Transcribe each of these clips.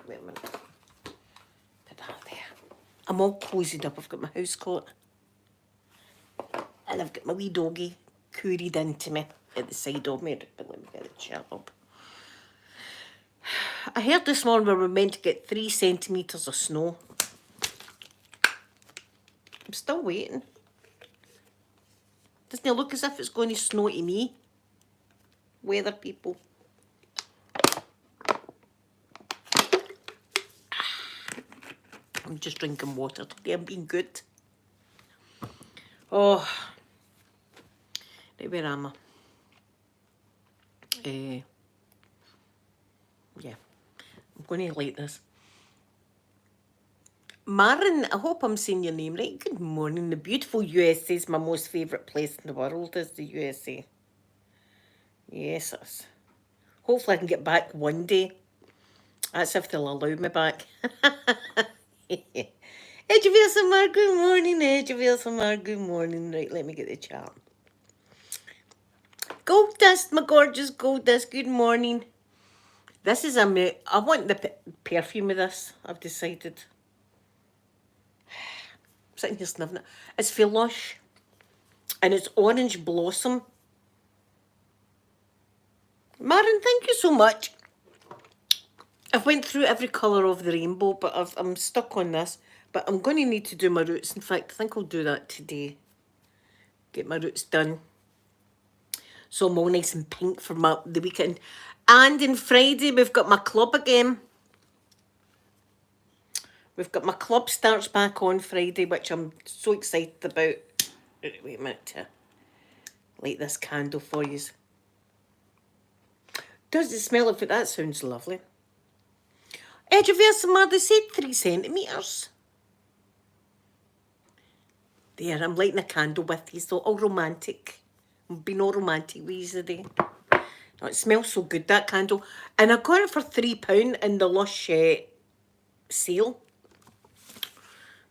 Wait a minute. Put that there. I'm all cozied up. I've got my house coat. And I've got my wee doggy cooried into me at the side of me. But let me get the chair up. I heard this morning we were meant to get 3 centimetres of snow. I'm still waiting. Doesn't it look as if it's going to snow to me? Weather people. I'm just drinking water today. I'm being good. Oh. Right, where am I? Yeah. I'm going to like this. Marin, I hope I'm saying your name right. Good morning. The beautiful USA is my most favourite place in the world, is the USA. Yes, it is. Hopefully I can get back one day. That's if they'll allow me back. Edgevier good morning. Edgevier good morning. Right, let me get the chat. Gold Dust, my gorgeous Gold Dust, good morning. This is I want the perfume of this, I've decided. I'm sitting here sniffing it. It's for Lush. And it's Orange Blossom. Marin, thank you so much. I've went through every colour of the rainbow, but I'm stuck on this. But I'm going to need to do my roots. In fact, I think I'll do that today. Get my roots done. So I'm all nice and pink for the weekend. And on Friday, we've got my club again. We've got my club starts back on Friday, which I'm so excited about. Wait a minute to light this candle for you. Does it smell of it? That sounds lovely. Edge of ASMR, they said 3 centimetres. There, I'm lighting a candle with these, so all romantic. I'm being all romantic with these today. Oh, it smells so good, that candle. And I got it for £3 in the Lush sale.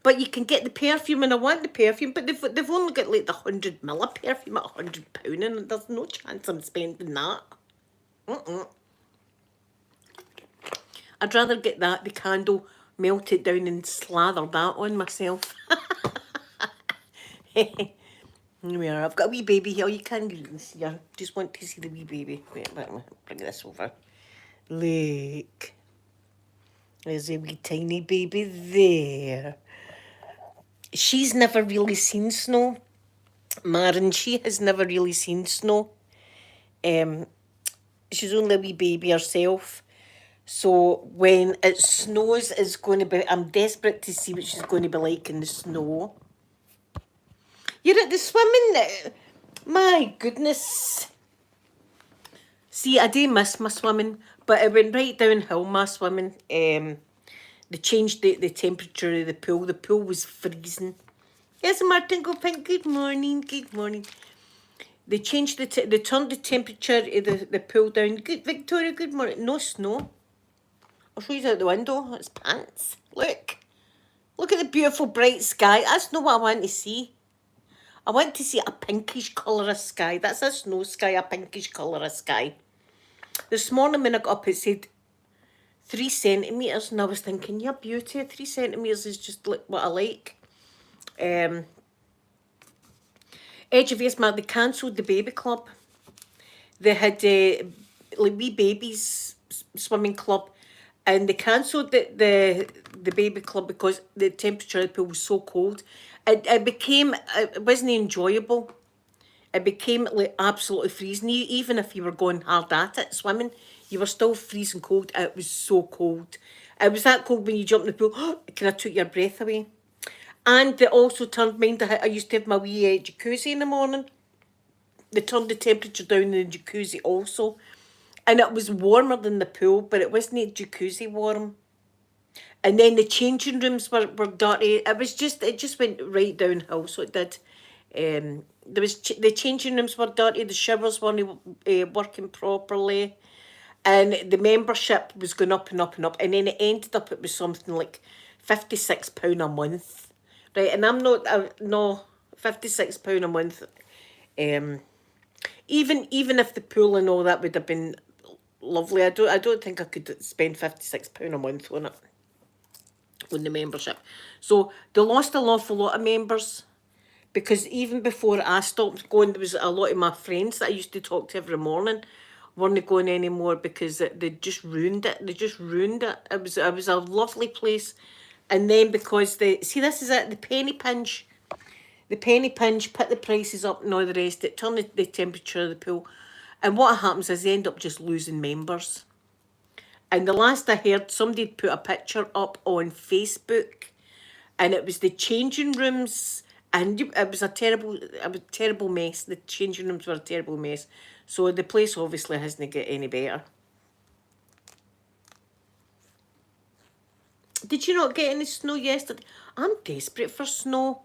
But you can get the perfume, and I want the perfume, but they've only got like the 100ml of perfume at £100, and there's no chance I'm spending that. I'd rather get the candle, melt it down and slather that on myself. Here we are. I've got a wee baby here. You can't see her. Just want to see the wee baby. Wait, let me bring this over. Look. There's a wee tiny baby there. She's never really seen snow. Marin, she has never really seen snow. She's only a wee baby herself. So when it snows, it's going to be... I'm desperate to see what she's going to be like in the snow. You're at the swimming? My goodness. See, I do miss my swimming, but it went right downhill, my swimming. They changed the temperature of the pool. The pool was freezing. Yes, Martin, go pink. Good morning. Good morning. They changed they turned the temperature of the pool down. Good, Victoria, good morning. No snow. I'll show you out the window. It's pants. Look. Look at the beautiful bright sky. That's not what I want to see. I want to see a pinkish colour of sky. That's a snow sky, a pinkish colour of sky. This morning when I got up, it said 3 centimetres, and I was thinking, yeah, beauty, 3 centimetres is just what I like. Edge of ASMR, they cancelled the baby club. They had like wee babies swimming club, and they cancelled the baby club because the temperature of the pool was so cold. It wasn't enjoyable. It became like absolutely freezing. Even if you were going hard at it, swimming, you were still freezing cold. It was so cold. It was that cold when you jumped in the pool, it kind of took your breath away. And they also turned, mind I used to have my wee jacuzzi in the morning. They turned the temperature down in the jacuzzi also. And it was warmer than the pool, but it wasn't jacuzzi warm. And then the changing rooms were dirty. It just went right downhill, so it did. The changing rooms were dirty, the showers weren't working properly, and the membership was going up and up and up, and then it ended up, it was something like £56 a month, right? And I'm not, no, £56 a month, even if the pool and all that would have been lovely. I don't think I could spend £56 a month on it, on the membership. So they lost an awful lot of members, because even before I stopped going, there was a lot of my friends that I used to talk to every morning weren't going anymore, because they just ruined it. They just ruined it. It was a lovely place. And then because this is it, the penny pinch. The penny pinch, put the prices up and all the rest, it turned the temperature of the pool. And what happens is they end up just losing members. And the last I heard, somebody had put a picture up on Facebook, and it was the changing rooms, and it was a terrible mess. The changing rooms were a terrible mess. So the place obviously hasn't got any better. Did you not get any snow yesterday? I'm desperate for snow.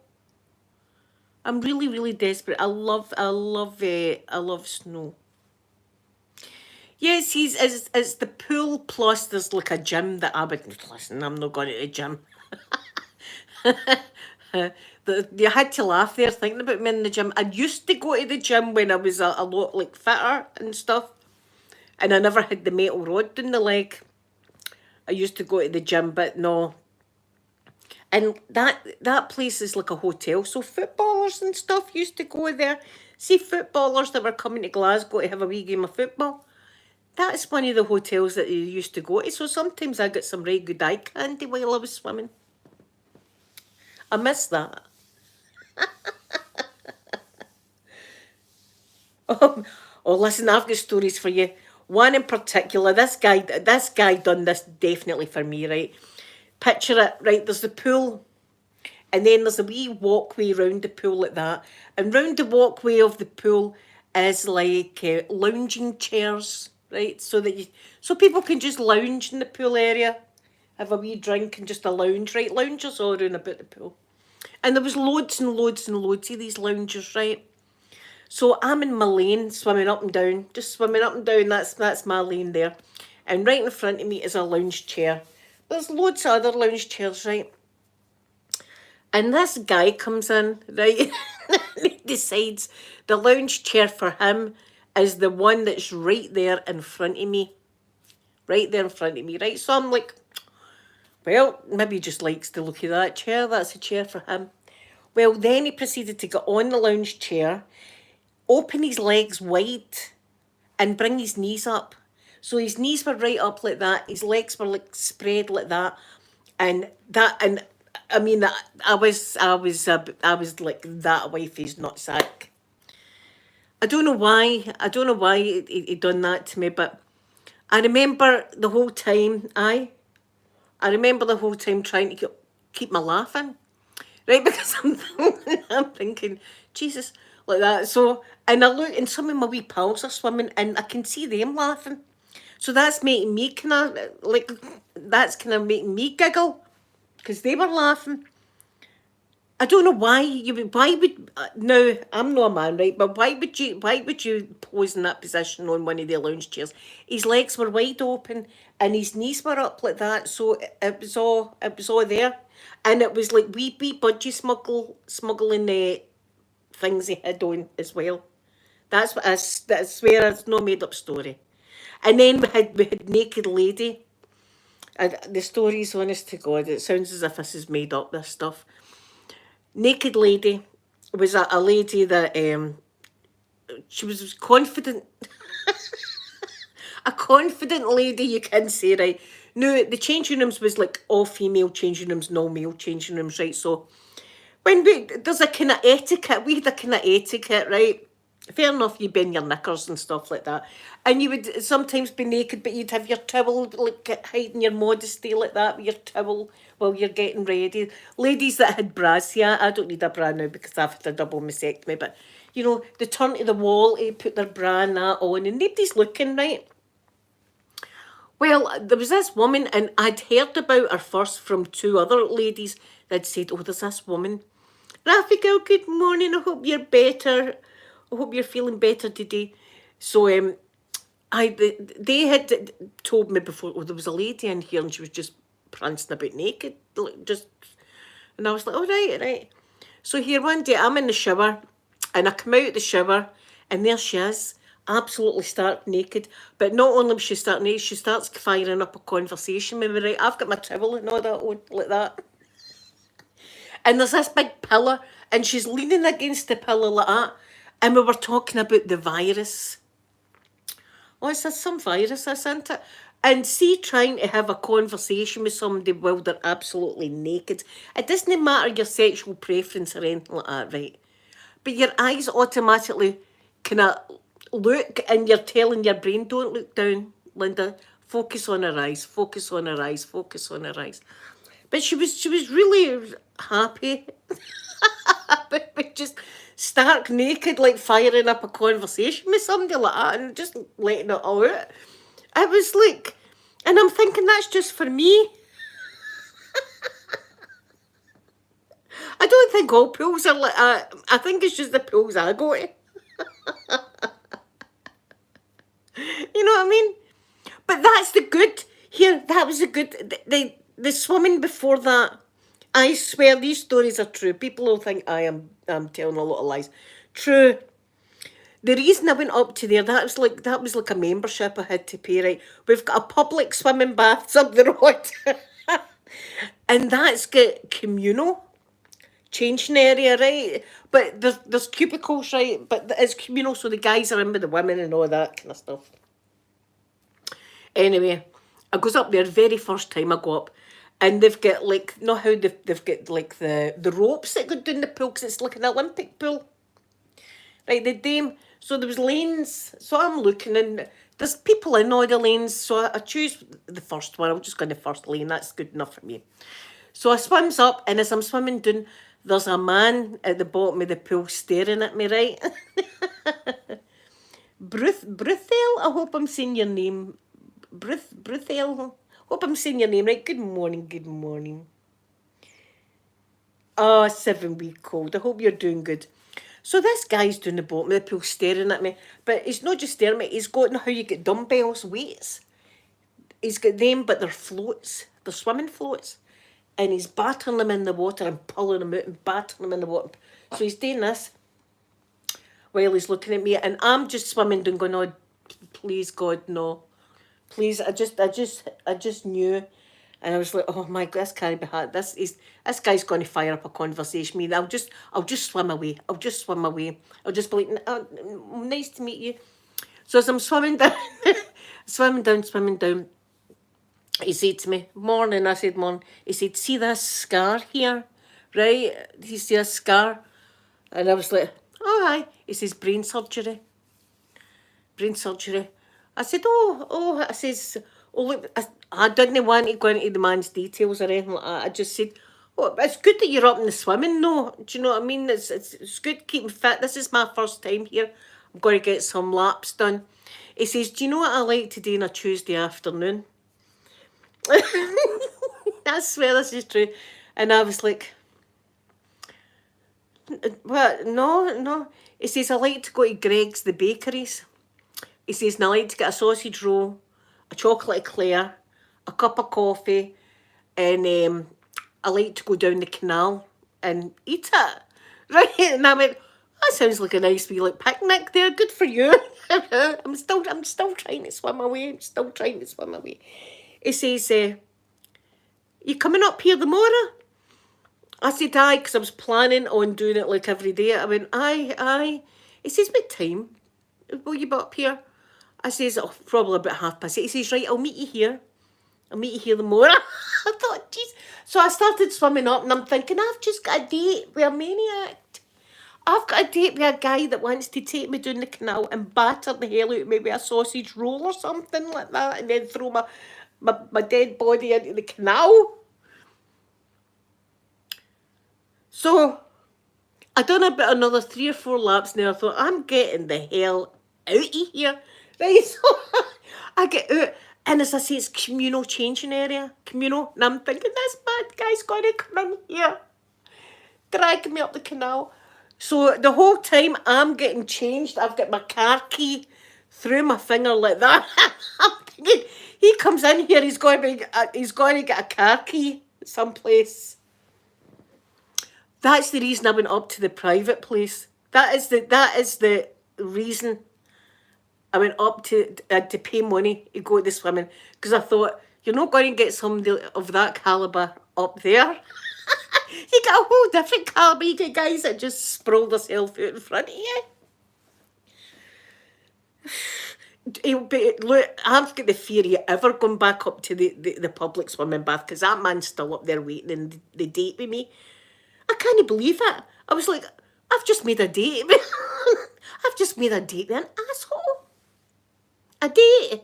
I'm really, really desperate. I love snow. Yes, it's the pool, plus there's like a gym that I would listen. I'm not going to the gym. You had to laugh there thinking about me in the gym. I used to go to the gym when I was a lot like fitter and stuff, and I never had the metal rod in the leg. I used to go to the gym, but no. And that place is like a hotel, so footballers and stuff used to go there. See, footballers that were coming to Glasgow to have a wee game of football, that's one of the hotels that they used to go to. So sometimes I got some right good eye candy while I was swimming. I miss that. Oh, listen, I've got stories for you. One in particular, this guy done this definitely for me, right? Picture it, right? There's the pool, and then there's a wee walkway round the pool like that. And round the walkway of the pool is like lounging chairs, right? So people can just lounge in the pool area, have a wee drink and just a lounge, right? Loungers all around about the pool. And there was loads and loads and loads of these loungers, right? So I'm in my lane, swimming up and down, just swimming up and down. That's my lane there. And right in front of me is a lounge chair. There's loads of other lounge chairs, right? And this guy comes in, right? He decides the lounge chair for him is the one that's right there in front of me. Right there in front of me, right? So I'm like, well, maybe he just likes the look of that chair. That's a chair for him. Well, then he proceeded to get on the lounge chair, open his legs wide, and bring his knees up. So his knees were right up like that. His legs were like spread like that, and I mean, I was like that away from his nutsack. I don't know why. I don't know why he done that to me, but I remember the whole time. I remember the whole time trying to keep my laughing, right? Because I'm thinking, Jesus, like that. So, and I look, and some of my wee pals are swimming, and I can see them laughing. So that's making me that's kind of making me giggle, because they were laughing. I don't know why would, no, I'm not a man, right? But why would you pose in that position on one of the lounge chairs? His legs were wide open and his knees were up like that, so it was all there, and it was like wee budgie smuggling the things he had on as well. That's what I swear it's no made up story. And then we had naked lady. And the story's honest to God, it sounds as if this is made up, this stuff. Naked lady was a lady that she was confident, a confident lady, you can say, right? No, the changing rooms was like all female changing rooms, no male changing rooms, right? So there's a kind of etiquette, we had a kind of etiquette, right? Fair enough, you'd be in your knickers and stuff like that. And you would sometimes be naked, but you'd have your towel, like hiding your modesty like that with your towel while you're getting ready. Ladies that had bras, yeah, I don't need a bra now because I've had a double mastectomy, but they turn to the wall to put their bra and that on, and nobody's looking, right? Well, there was this woman, and I'd heard about her first from two other ladies that said, oh, there's this woman. Rafika, good morning, I hope you're better. I hope you're feeling better today. So they had told me before, oh, there was a lady in here and she was just prancing about naked, and I was like, all right, right. So here one day I'm in the shower, and I come out of the shower, and there she is, absolutely stark naked. But not only was she stark naked, she starts firing up a conversation with me, right? I've got my trowel and all that on, like that. And there's this big pillar, and she's leaning against the pillar like that. And we were talking about the virus. Oh, it's some virus, isn't it? And see, trying to have a conversation with somebody while they're absolutely naked. It doesn't matter your sexual preference or anything like that, right? But your eyes automatically kind of look, and you're telling your brain, don't look down, Linda. Focus on her eyes, focus on her eyes, focus on her eyes. But she was really happy. But just stark naked, like firing up a conversation with somebody like that and just letting it all out. I was like, and I'm thinking that's just for me. I don't think all pools are like that. I think it's just the pools I go to. You know what I mean? But that's the good. Here, that was the good. The swimming before that. I swear these stories are true. People will think I'm telling a lot of lies. True. The reason I went up to there, that was like a membership I had to pay, right? We've got a public swimming baths up the road. And that's got communal changing area, right? But there's cubicles, right? But it's communal, so the guys are in with the women and all that kind of stuff. Anyway, I goes up there very first time I go up, and they've got like, know how they've got like the ropes that go down the pool, because it's like an Olympic pool, right? The dame. So there was lanes. So I'm looking, and there's people in all the lanes. So I choose the first one. I'll just go in the first lane. That's good enough for me. So I swims up, and as I'm swimming down, there's a man at the bottom of the pool staring at me, right? Bruthel, I hope I'm saying your name. Bruthel, hope I'm saying your name right. Good morning, good morning. Oh, 7 week old. I hope you're doing good. So this guy's doing the bottom of the pool staring at me. But he's not just staring at me, he's got how you get dumbbells, weights. He's got them, but they're floats. They're swimming floats. And he's battering them in the water and pulling them out and battering them in the water. So he's doing this while he's looking at me, and I'm just swimming down going, oh, please God, no. Please, I just knew. And I was like, oh my God, this can't be hard. This guy's going to fire up a conversation with me. I'll just swim away. I'll just swim away. I'll just be like, nice to meet you. So as I'm swimming down, swimming down, he said to me, morning. I said, morning. He said, see this scar here, right? You see a scar? And I was like, oh, aye. He says, brain surgery. Brain surgery. I said, I says, oh, look, I didn't want to go into the man's details or anything like that. I just said, oh, it's good that you're up in the swimming, no. Do you know what I mean? It's good keeping fit. This is my first time here. I'm going to get some laps done. He says, do you know what I like to do on a Tuesday afternoon? I swear this is true. And I was like, what? No, no. He says, I like to go to Greg's, the bakeries. He says, and I like to get a sausage roll, a chocolate eclair, a cup of coffee, and I like to go down the canal and eat it. Right? And I went, that sounds like a nice wee like picnic there. Good for you. I'm still trying to swim away. I'm still trying to swim away. He says, you coming up here tomorrow? I said, aye, because I was planning on doing it like every day. I went, aye, aye. He says, what time will you be up here? I says, oh, probably about 8:30. He says, right, I'll meet you here. I'll meet you here tomorrow. I thought, jeez. So I started swimming up, and I'm thinking, I've just got a date with a maniac. I've got a date with a guy that wants to take me down the canal and batter the hell out of me with a sausage roll or something like that, and then throw my dead body into the canal. So I done about another 3 or 4 laps now. I thought, I'm getting the hell out of here. Right, so I get out, and as I say, it's communal changing area. Communal. And I'm thinking, this bad guy's going to come in here, drag me up the canal. So the whole time I'm getting changed, I've got my car key through my finger like that. I'm thinking, he comes in here, he's going to get a car key someplace. That's the reason I went up to the private place. That is the reason I went up to pay money to go to the swimming because I thought, you're not going to get somebody of that calibre up there. You get a whole different calibre. You get guys that just sprawl themselves out in front of you. Look, I've got the fear of ever going back up to the public swimming bath because that man's still up there waiting and they date with me. I can't believe it. I was like, I've just made a date. I've just made a date with an asshole. A date.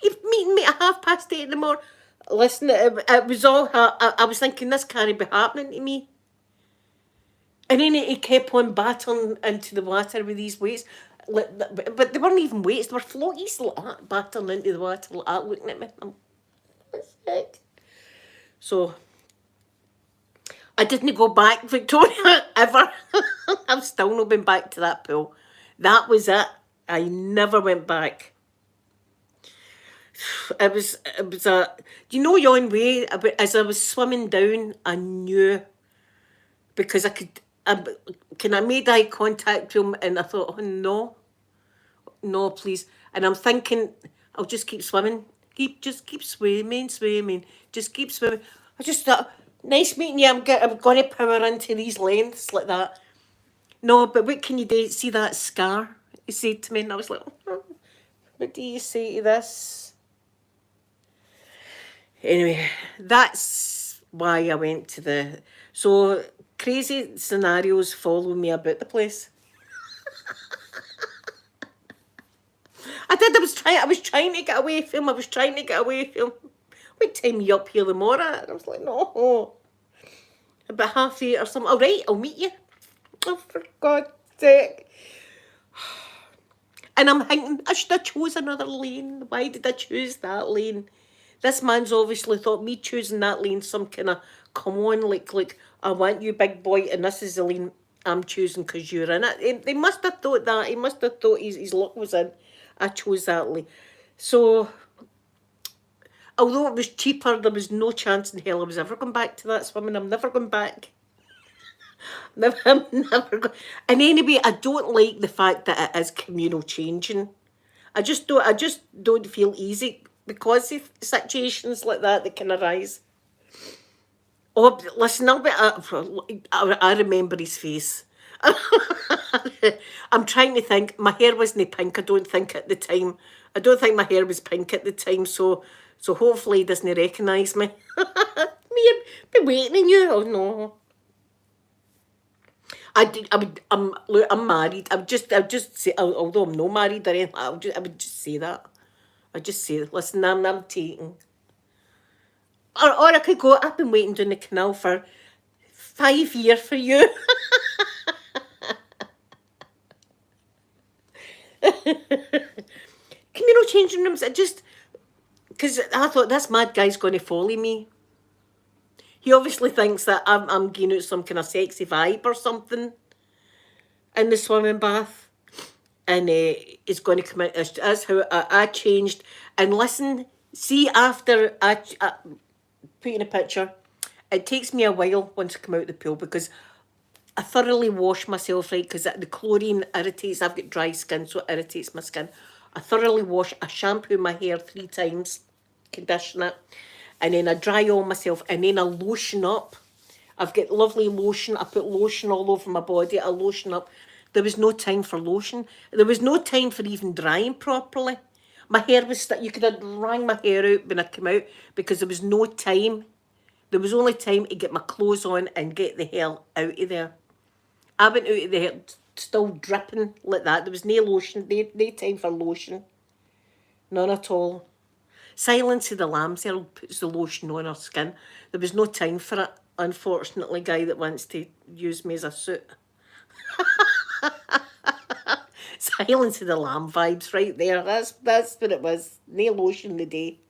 You're meeting me at 8:30 in the morning. Listen, it was all I was thinking this can't be happening to me. And then he kept on battering into the water with these weights. But they weren't even weights, they were floaties like that, battering into the water like that, looking at me. What's that? So I didn't go back, Victoria, ever. I've still not been back to that pool. That was it. I never went back. It was a, do you know yon way, as I was swimming down, I knew, because I made eye contact with him and I thought, oh no, no please. And I'm thinking, I'll just keep swimming, just keep swimming, just keep swimming. I just thought, nice meeting you, I'm going to power into these lengths like that. No, but what can you do? See that scar? He said to me, and I was like, oh, what do you say to this? Anyway, that's why I went to the... So, crazy scenarios follow me about the place. I was trying to get away from him. What time are you up here in the morning? And I was like, no. About 8:30 or something. All right, I'll meet you. Oh, for God's sake. And I'm thinking, I should have chose another lane. Why did I choose that lane? This man's obviously thought me choosing that lane some kind of, come on, like, I want you, big boy, and this is the lane I'm choosing because you're in it. They must have thought that. He must have thought his luck was in. I chose that lane. So, although it was cheaper, there was no chance in hell I was ever going back to that swimming. I'm never going back. I'm never going. And anyway, I don't like the fact that it is communal changing. I just don't feel easy because of situations like that can arise. Oh, listen, I remember his face. I'm trying to think. My hair wasn't pink, I don't think, at the time. I don't think my hair was pink at the time, so hopefully he doesn't recognise me. Me, be waiting on you. Oh no. Look, I'm married. I would just say, although I'm not married or anything, I would just say that. I'd just say, listen, I'm taking. Or I could go, I've been waiting down the canal for 5 years for you. Communal changing rooms, because I thought this mad guy's going to follow me. He obviously thinks that I'm giving out some kind of sexy vibe or something in the swimming bath. And he's going to come out. That's how I changed. And listen, see, after I put in a picture, it takes me a while once I come out of the pool because I thoroughly wash myself, right, because the chlorine irritates. I've got dry skin, so it irritates my skin. I thoroughly wash. I shampoo my hair 3 times, condition it, and then I dry all myself, and then I lotion up. I've got lovely lotion. I put lotion all over my body. I lotion up. There was no time for lotion. There was no time for even drying properly. My hair was... You could have wrung my hair out when I came out because there was no time. There was only time to get my clothes on and get the hell out of there. I went out of there still dripping like that. There was no lotion, no time for lotion. None at all. Silence of the Lambs, Earl puts the lotion on her skin. There was no time for it, unfortunately, guy that wants to use me as a suit. Silence of the Lamb vibes right there. That's what it was. No lotion the day.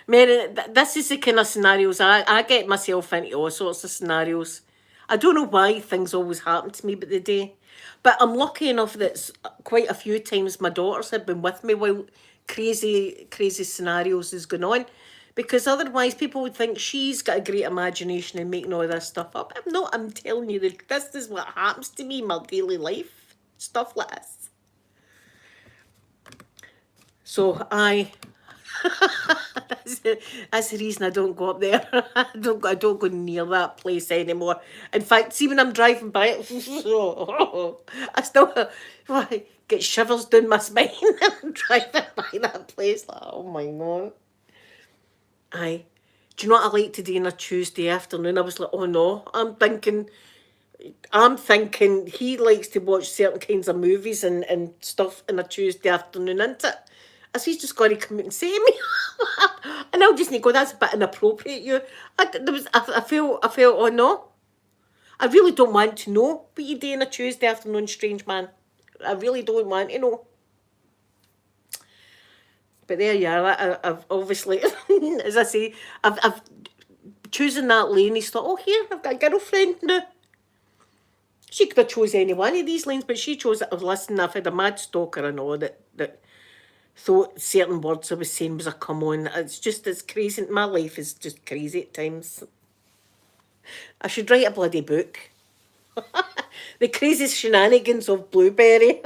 Mary, this is the kind of scenarios I get myself into, all sorts of scenarios. I don't know why things always happen to me but the day. But I'm lucky enough that quite a few times my daughters have been with me while crazy scenarios is going on. because otherwise people would think she's got a great imagination and making all this stuff up. I'm not. I'm telling you that this is what happens to me in my daily life. Stuff like this. So that's the reason I don't go up there. I don't go near that place anymore. In fact, see when I'm driving by it, I still get shivers down my spine driving by that place. Like, oh my god. Aye. Do you know what I like to do on a Tuesday afternoon? I was like, oh no, I'm thinking he likes to watch certain kinds of movies and stuff on a Tuesday afternoon, isn't it? As he's just got to come out and say me. And I'll just go, that's a bit inappropriate, you. I felt, oh no. I really don't want to know what you do on a Tuesday afternoon, strange man. I really don't want to know. But there you are. I've obviously, as I say, I've chosen that lane. He's thought, oh, here, I've got a girlfriend now. She could have chose any one of these lanes, but she chose it. Listen, I've had a mad stalker and all that thought certain words I was saying was a come on. It's crazy. My life is just crazy at times. I should write a bloody book. The craziest shenanigans of Blueberry.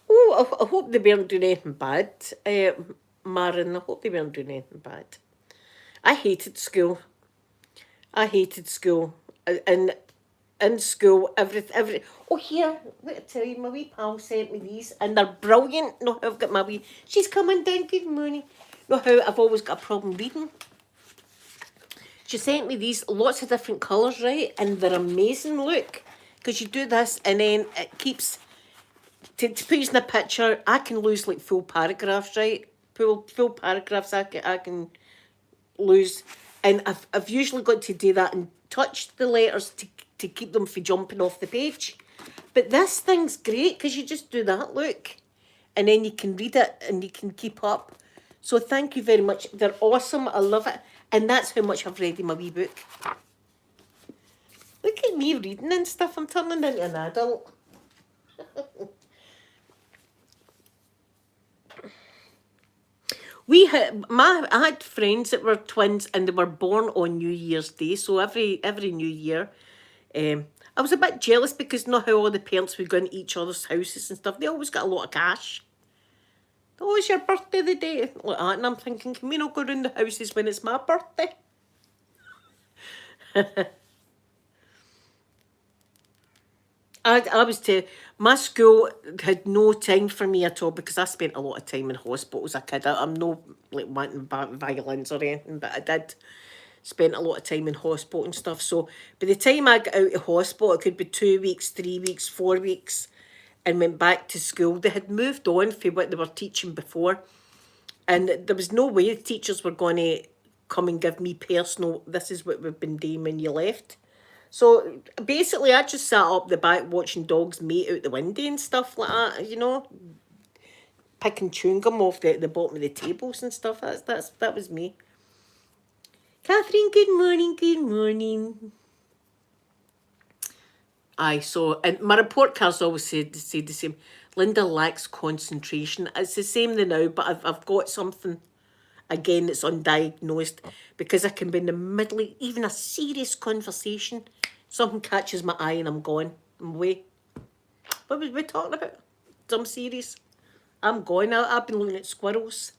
Oh, I hope they weren't doing anything bad, Marin. I hope they weren't doing anything bad. I hated school. I hated school. And in school, every oh here, let me tell you, my wee pal sent me these, and they're brilliant. No, I've got my wee. She's coming down. Good morning. Know how I've always got a problem reading. She sent me these, lots of different colours, right, and they're amazing. Look, because you do this, and then it keeps. To put you in a picture, I can lose like full paragraphs, right? Full paragraphs I can lose. And I've usually got to do that and touch the letters to keep them from jumping off the page. But this thing's great because you just do that, look. And then you can read it and you can keep up. So thank you very much. They're awesome. I love it. And that's how much I've read in my wee book. Look at me reading and stuff. I'm turning into an adult. I had friends that were twins and they were born on New Year's Day. So every New Year, I was a bit jealous because not how all the parents would go into each other's houses and stuff. They always got a lot of cash. Oh, it's your birthday the day like that, and I'm thinking, can we not go round the houses when it's my birthday? I was my school had no time for me at all because I spent a lot of time in hospital as a kid. I'm no like wanting violins or anything, but I did spend a lot of time in hospital and stuff. So by the time I got out of hospital, it could be 2 weeks, 3 weeks, 4 weeks, and went back to school. They had moved on from what they were teaching before, and there was no way the teachers were going to come and give me personal, this is what we've been doing when you left. So basically, I just sat up the back watching dogs mate out the window and stuff like that, you know, picking chewing gum off the bottom of the tables and stuff. That was me. Catherine, good morning, good morning. Aye, so, and my report cards always said the same. Linda lacks concentration. It's the same now, but I've got something, again, that's undiagnosed, because I can be in the middle of even a serious conversation. Something catches my eye and I'm gone. I'm away. What was we talking about? Some serious. I'm gone. I've been looking at squirrels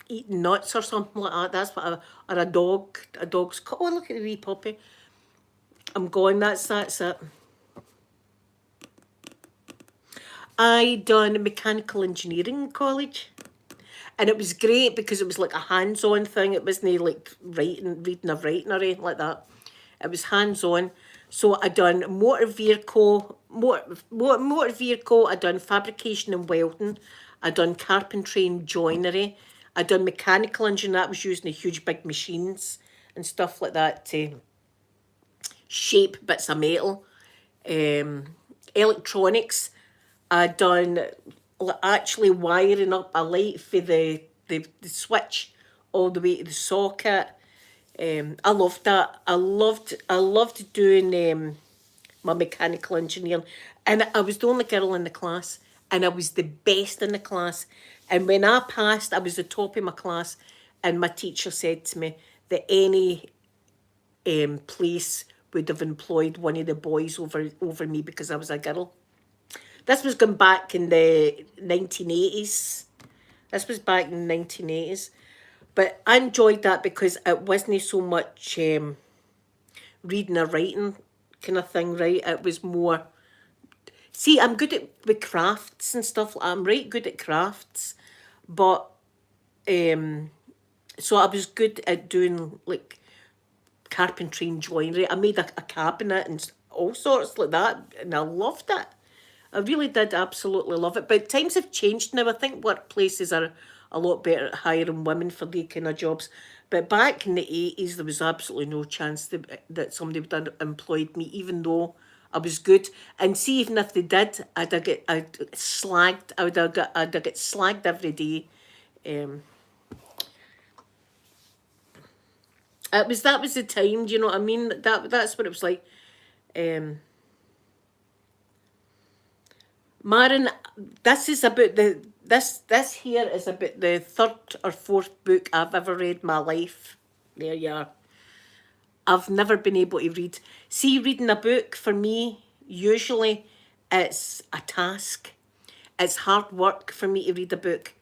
eating nuts or something like that. That's what or a dog. A dog's. Oh, look at the wee puppy. I'm gone. That's it. I done mechanical engineering in college. And it was great because it was like a hands-on thing. It wasn't like reading or writing or anything like that. It was hands-on. So I done motor vehicle. I done fabrication and welding. I done carpentry and joinery. I done mechanical engineering. That was using the huge big machines and stuff like that to shape bits of metal. Electronics. I done actually wiring up a light for the switch all the way to the socket. I loved that. I loved doing my mechanical engineering, and I was the only girl in the class, and I was the best in the class. And when I passed, I was the top of my class, and my teacher said to me that any place would have employed one of the boys over me because I was a girl. This was going back in the 1980s. This was back in the 1980s. But I enjoyed that because it wasn't so much reading or writing kind of thing, right? It was more... See, I'm good at with crafts and stuff. I'm right good at crafts. But, so I was good at doing, like, carpentry and joinery. I made a cabinet and all sorts like that, and I loved it. I really did absolutely love it. But times have changed now. I think workplaces are a lot better at hiring women for the kind of jobs. But back in the 80s, there was absolutely no chance that somebody would have employed me, even though I was good. And see, even if they did, I'd slagged. I'd get slagged every day. That was the time. Do you know what I mean? That's what it was like. Maren, this is about this here is about the third or fourth book I've ever read in my life. There you are. I've never been able to read. See, reading a book for me, usually it's a task. It's hard work for me to read a book.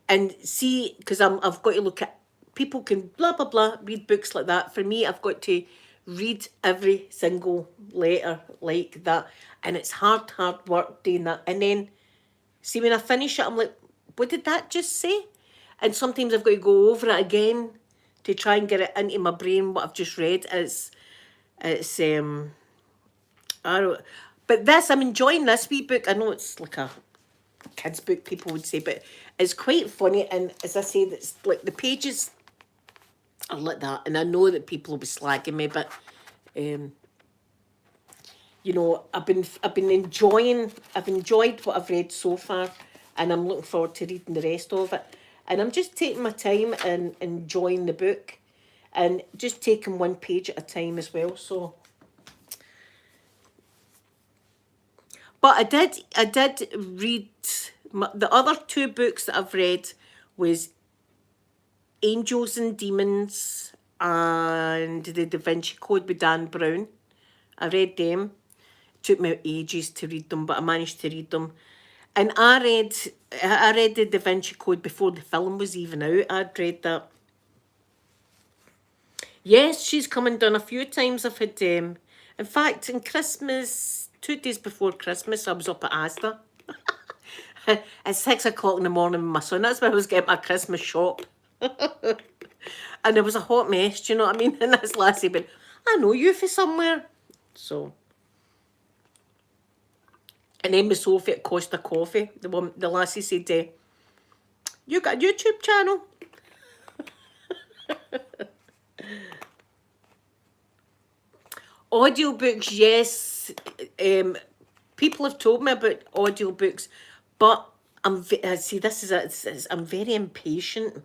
And see, because I've got to look at, people can blah, blah, blah, read books like that. For me, I've got to read every single letter like that. And it's hard work doing that. And then, see, when I finish it, I'm like, what did that just say? And sometimes I've got to go over it again to try and get it into my brain, what I've just read. It's I don't, but this, I'm enjoying this wee book. I know it's like a kid's book, people would say, but it's quite funny. And as I say, it's like the pages are like that. And I know that people will be slagging me, but you know, I've enjoyed what I've read so far, and I'm looking forward to reading the rest of it. And I'm just taking my time and enjoying the book, and just taking one page at a time as well. So, but I did read the other two books that I've read was Angels and Demons and The Da Vinci Code by Dan Brown. I read them. Took me ages to read them, but I managed to read them. And I read the Da Vinci Code before the film was even out. I'd read that. Yes, she's come and done a few times. I've had, in fact, in Christmas, 2 days before Christmas, I was up at Asda. At 6 o'clock in the morning with my son. That's where I was getting my Christmas shop. And it was a hot mess, do you know what I mean? And this lassie went, I know you for somewhere. So... And then with Sophie at Costa Coffee, the lassie said, you got a YouTube channel? Audiobooks, yes. People have told me about audiobooks, but I'm very impatient.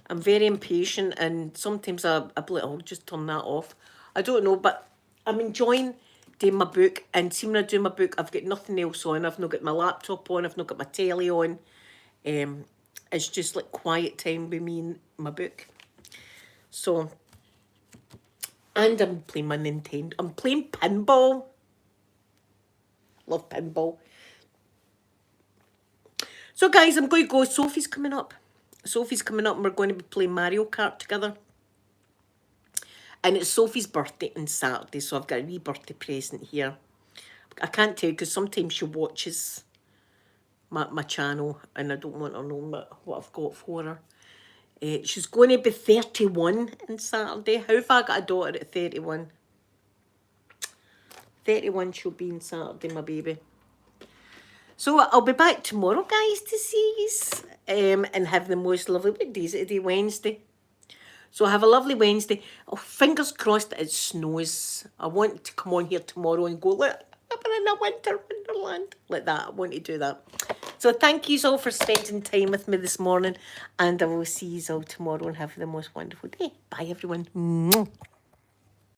I'm very impatient, and sometimes I'll be like, I'll just turn that off. I don't know, but I'm enjoying doing my book. And see, when I do my book, I've got nothing else on. I've not got my laptop on. I've not got my telly on. It's just like quiet time with me and my book. So, and I'm playing my Nintendo. I'm playing pinball. Love pinball. So guys, I'm going to go. Sophie's coming up. And we're going to be playing Mario Kart together. And it's Sophie's birthday on Saturday, so I've got a wee birthday present here. I can't tell you because sometimes she watches my channel and I don't want her to know what I've got for her. She's going to be 31 on Saturday. How have I got a daughter at 31? 31 she'll be on Saturday, my baby. So I'll be back tomorrow, guys, to see you and have the most lovely... What day is it today? Wednesday. So have a lovely Wednesday. Oh, fingers crossed that it snows. I want to come on here tomorrow and go, look, I'm in a winter wonderland. Like that. I want to do that. So thank you all for spending time with me this morning, and I will see you all tomorrow and have the most wonderful day. Bye, everyone. Mwah.